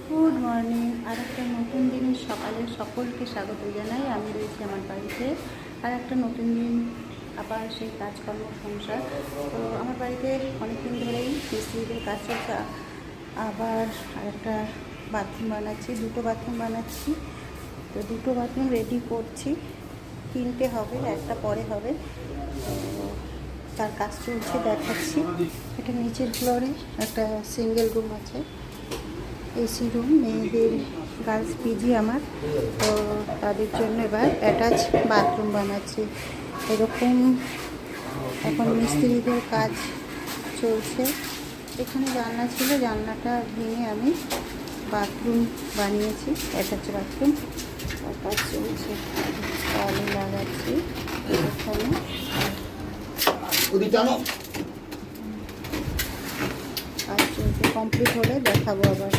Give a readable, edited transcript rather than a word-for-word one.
Good morning. আর একটা নতুন দিনের সকালে সকলকে স্বাগত জানাই। আমি রয়েছি আমার বাড়িতে। আর একটা নতুন দিন, আবার সেই কাজকর্ম সংসার। তো আমার বাড়িতে অনেকদিন ধরেই মিস্ত্রিদের কাজ চলছে। আবার আরেকটা বাথরুম বানাচ্ছি, দুটো বাথরুম বানাচ্ছি। তো দুটো বাথরুম রেডি করছি, তিনটে হবে, একটা পরে হবে। তো তার কাজ চলছে, দেখাচ্ছি। এটা নিচের ফ্লোরে একটা সিঙ্গেল রুম আছে, এসি রুম, মেয়েদের গার্লস পিজি আমার। তো তাদের জন্য এবার অ্যাটাচ বাথরুম বানাচ্ছি। এরকম এখন মিস্ত্রিদের কাজ চলছে। এখানে জানলা ছিল, জানলাটা ভেঙে আমি বাথরুম বানিয়েছি, অ্যাটাচ বাথরুম। তার কাজ চলছে, তালে লাগাচ্ছি এখানে। কাজ চলছে, কমপ্লিট হলে দেখাবো আবার।